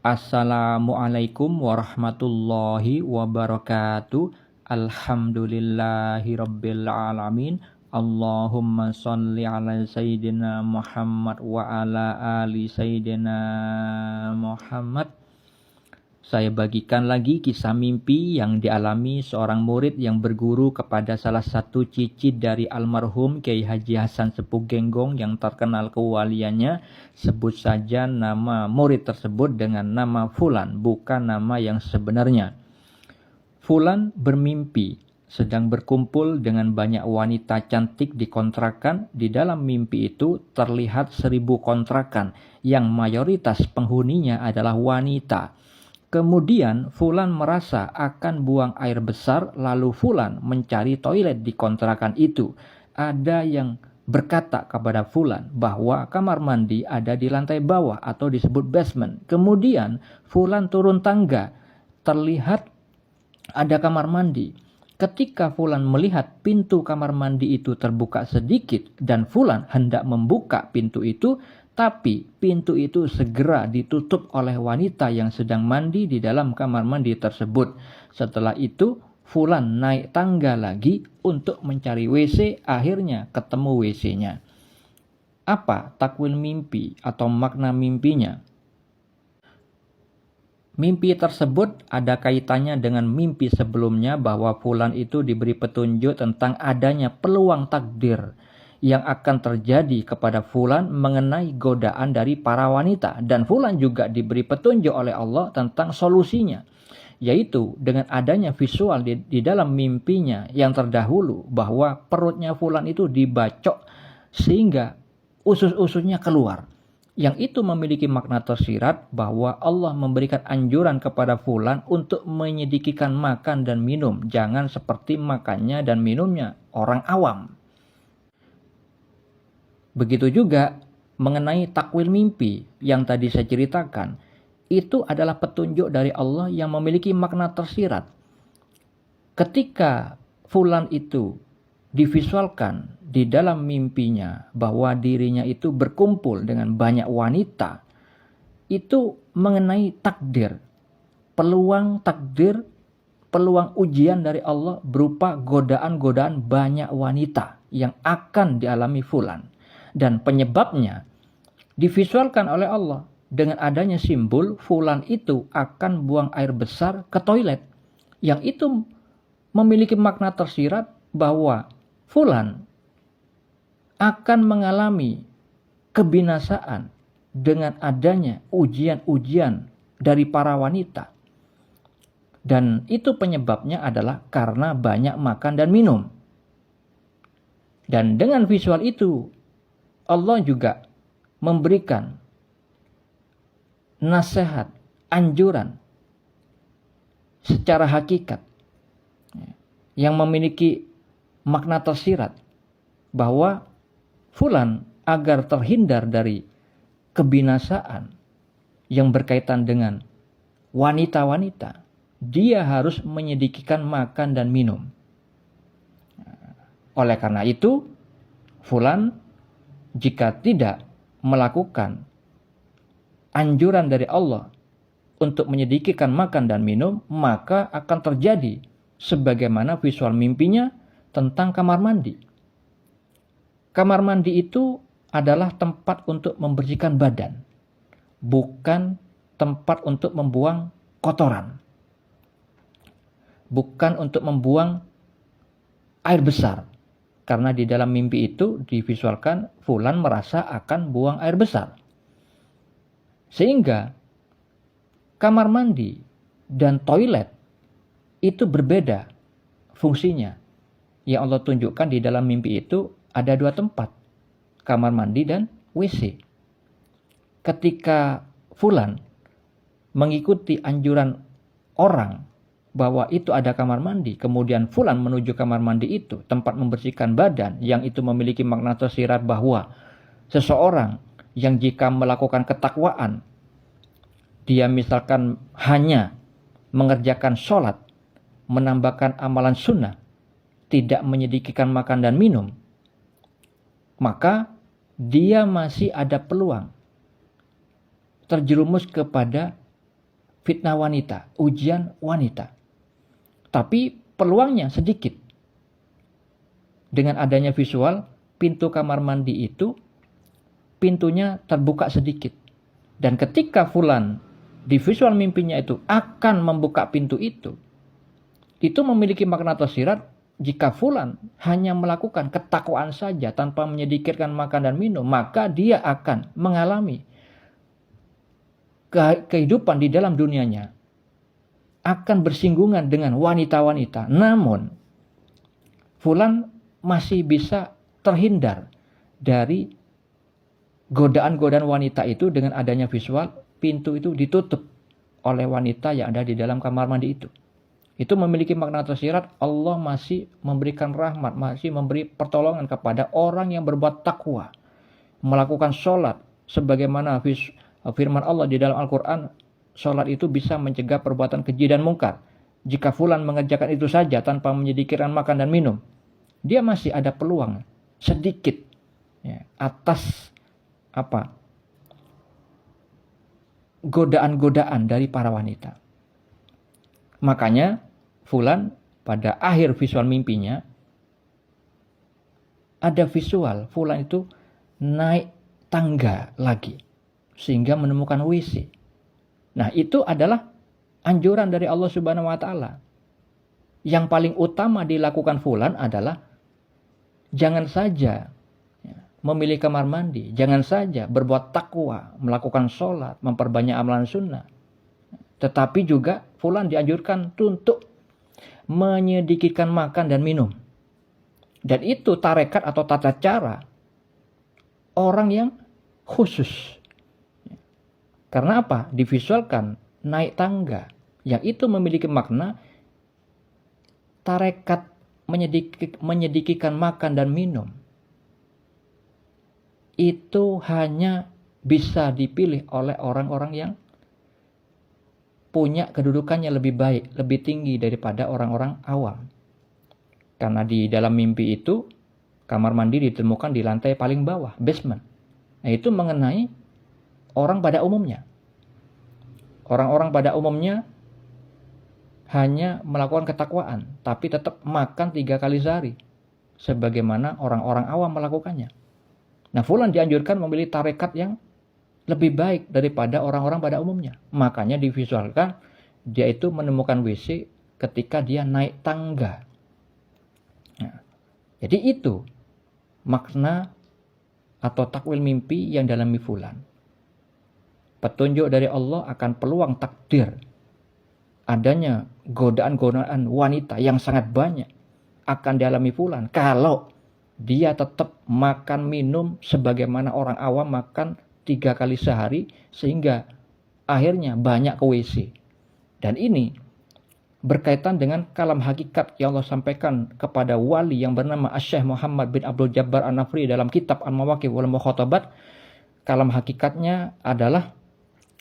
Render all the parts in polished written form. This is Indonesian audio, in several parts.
Assalamualaikum warahmatullahi wabarakatuh. Alhamdulillahi rabbil alamin. Allahumma sholli ala sayyidina Muhammad wa ala ali sayyidina Muhammad. Saya bagikan lagi kisah mimpi yang dialami seorang murid yang berguru kepada salah satu cicit dari almarhum Kiai Haji Hasan Sepuh Genggong yang terkenal kewaliannya. Sebut saja nama murid tersebut dengan nama Fulan, bukan nama yang sebenarnya. Fulan bermimpi sedang berkumpul dengan banyak wanita cantik di kontrakan. Di dalam mimpi itu terlihat 1000 kontrakan yang mayoritas penghuninya adalah wanita. Kemudian Fulan merasa akan buang air besar, lalu Fulan mencari toilet di kontrakan itu. Ada yang berkata kepada Fulan bahwa kamar mandi ada di lantai bawah atau disebut basement. Kemudian Fulan turun tangga, terlihat ada kamar mandi. Ketika Fulan melihat pintu kamar mandi itu terbuka sedikit dan Fulan hendak membuka pintu itu, tapi pintu itu segera ditutup oleh wanita yang sedang mandi di dalam kamar mandi tersebut. Setelah itu Fulan naik tangga lagi untuk mencari WC, akhirnya ketemu WC-nya. Apa takwil mimpi atau makna mimpinya? Mimpi tersebut ada kaitannya dengan mimpi sebelumnya bahwa Fulan itu diberi petunjuk tentang adanya peluang takdir yang akan terjadi kepada Fulan mengenai godaan dari para wanita. Dan Fulan juga diberi petunjuk oleh Allah tentang solusinya, yaitu dengan adanya visual di dalam mimpinya yang terdahulu bahwa perutnya Fulan itu dibacok sehingga usus-ususnya keluar. Yang itu memiliki makna tersirat bahwa Allah memberikan anjuran kepada Fulan untuk menyedikitkan makan dan minum. Jangan seperti makannya dan minumnya orang awam. Begitu juga mengenai takwil mimpi yang tadi saya ceritakan. Itu adalah petunjuk dari Allah yang memiliki makna tersirat. Ketika Fulan itu divisualkan di dalam mimpinya bahwa dirinya itu berkumpul dengan banyak wanita, itu mengenai takdir, peluang takdir, peluang ujian dari Allah berupa godaan-godaan banyak wanita yang akan dialami Fulan. Dan penyebabnya divisualkan oleh Allah dengan adanya simbol Fulan itu akan buang air besar ke toilet. Yang itu memiliki makna tersirat bahwa Fulan akan mengalami kebinasaan dengan adanya ujian-ujian dari para wanita. Dan itu penyebabnya adalah karena banyak makan dan minum. Dan dengan visual itu Allah juga memberikan nasihat, anjuran secara hakikat yang memiliki makna tersirat bahwa Fulan agar terhindar dari kebinasaan yang berkaitan dengan wanita-wanita, dia harus menyedikitkan makan dan minum. Oleh karena itu, Fulan jika tidak melakukan anjuran dari Allah untuk menyedikitkan makan dan minum, maka akan terjadi sebagaimana visual mimpinya tentang kamar mandi. Kamar mandi itu adalah tempat untuk membersihkan badan, bukan tempat untuk membuang kotoran, bukan untuk membuang air besar. Karena di dalam mimpi itu divisualkan Fulan merasa akan buang air besar. Sehingga kamar mandi dan toilet itu berbeda fungsinya. Yang Allah tunjukkan di dalam mimpi itu ada 2 tempat, kamar mandi dan WC. Ketika Fulan mengikuti anjuran orang bahwa itu ada kamar mandi, kemudian Fulan menuju kamar mandi itu, tempat membersihkan badan, yang itu memiliki makna tersirat bahwa seseorang yang jika melakukan ketakwaan, dia misalkan hanya mengerjakan sholat, menambahkan amalan sunnah, tidak menyedikitkan makan dan minum, maka dia masih ada peluang terjerumus kepada fitnah wanita, ujian wanita. Tapi peluangnya sedikit. Dengan adanya visual, pintu kamar mandi itu pintunya terbuka sedikit. Dan ketika fulan di visual mimpinya itu akan membuka pintu itu memiliki makna tersirat. Jika fulan hanya melakukan ketakwaan saja tanpa menyedikitkan makan dan minum, maka dia akan mengalami kehidupan di dalam dunianya akan bersinggungan dengan wanita-wanita. Namun fulan masih bisa terhindar dari godaan-godaan wanita itu dengan adanya visual. Pintu itu ditutup oleh wanita yang ada di dalam kamar mandi itu. Itu memiliki makna tersirat. Allah masih memberikan rahmat, masih memberi pertolongan kepada orang yang berbuat takwa, melakukan sholat sebagaimana firman Allah di dalam Al-Quran. Sholat itu bisa mencegah perbuatan keji dan mungkar. Jika fulan mengerjakan itu saja tanpa menyedikitkan makan dan minum, dia masih ada peluang sedikit atas godaan-godaan dari para wanita. Makanya fulan pada akhir visual mimpinya ada visual fulan itu naik tangga lagi sehingga menemukan WC. Nah, itu adalah anjuran dari Allah Subhanahu wa taala. Yang paling utama dilakukan fulan adalah jangan saja memilih kamar mandi, jangan saja berbuat takwa, melakukan sholat, memperbanyak amalan sunnah. Tetapi juga fulan dianjurkan untuk menyedikitkan makan dan minum. Dan itu tarekat atau tata cara orang yang khusus. Karena apa? Divisualkan naik tangga. Yang itu memiliki makna tarekat menyedikitkan makan dan minum. Itu hanya bisa dipilih oleh orang-orang yang punya kedudukannya lebih baik, lebih tinggi daripada orang-orang awam. Karena di dalam mimpi itu, kamar mandi ditemukan di lantai paling bawah, basement. Nah, itu mengenai orang pada umumnya. Orang-orang pada umumnya hanya melakukan ketakwaan, tapi tetap makan 3 kali sehari. Sebagaimana orang-orang awam melakukannya. Nah, fulan dianjurkan memilih tarekat yang lebih baik daripada orang-orang pada umumnya. Makanya divisualkan dia itu menemukan WC ketika dia naik tangga. Nah, jadi itu makna atau takwil mimpi yang dalam fulan. Petunjuk dari Allah akan peluang takdir adanya godaan-godaan wanita yang sangat banyak akan dialami fulan kalau dia tetap makan minum sebagaimana orang awam makan 3 kali sehari sehingga akhirnya banyak ke WC. Dan ini berkaitan dengan kalam hakikat yang Allah sampaikan kepada wali yang bernama Asy-Syaikh Muhammad bin Abdul Jabbar An-Nafri dalam kitab Al-Mawaqif wal Mukhatabat. Kalam hakikatnya adalah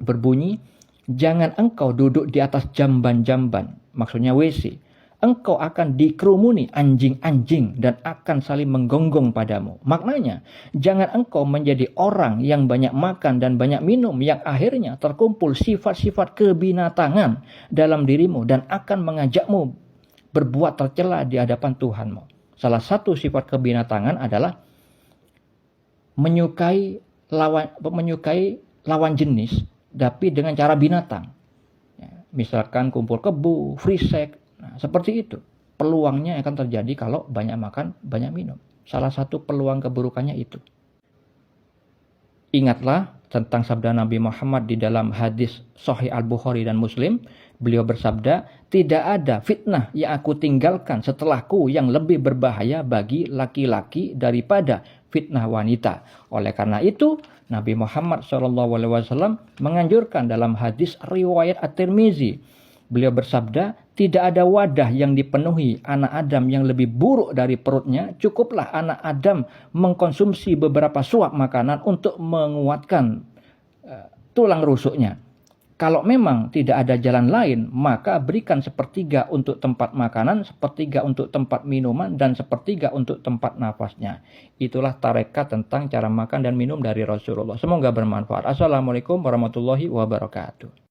berbunyi, jangan engkau duduk di atas jamban-jamban, maksudnya WC. Engkau akan dikerumuni anjing-anjing dan akan saling menggonggong padamu. Maknanya, jangan engkau menjadi orang yang banyak makan dan banyak minum yang akhirnya terkumpul sifat-sifat kebinatangan dalam dirimu dan akan mengajakmu berbuat tercela di hadapan Tuhanmu. Salah satu sifat kebinatangan adalah menyukai lawan jenis tapi dengan cara binatang. Misalkan kumpul kebo, free sex. Nah, seperti itu. Peluangnya akan terjadi kalau banyak makan, banyak minum. Salah satu peluang keburukannya itu. Ingatlah tentang sabda Nabi Muhammad di dalam hadis Sahih Al-Bukhari dan Muslim. Beliau bersabda, tidak ada fitnah yang aku tinggalkan setelahku yang lebih berbahaya bagi laki-laki daripada fitnah wanita. Oleh karena itu, Nabi Muhammad SAW menganjurkan dalam hadis riwayat At-Tirmizi. Beliau bersabda, tidak ada wadah yang dipenuhi anak Adam yang lebih buruk dari perutnya. Cukuplah anak Adam mengkonsumsi beberapa suap makanan untuk menguatkan tulang rusuknya. Kalau memang tidak ada jalan lain, maka berikan 1/3 untuk tempat makanan, 1/3 untuk tempat minuman, dan 1/3 untuk tempat nafasnya. Itulah tarekat tentang cara makan dan minum dari Rasulullah. Semoga bermanfaat. Assalamualaikum warahmatullahi wabarakatuh.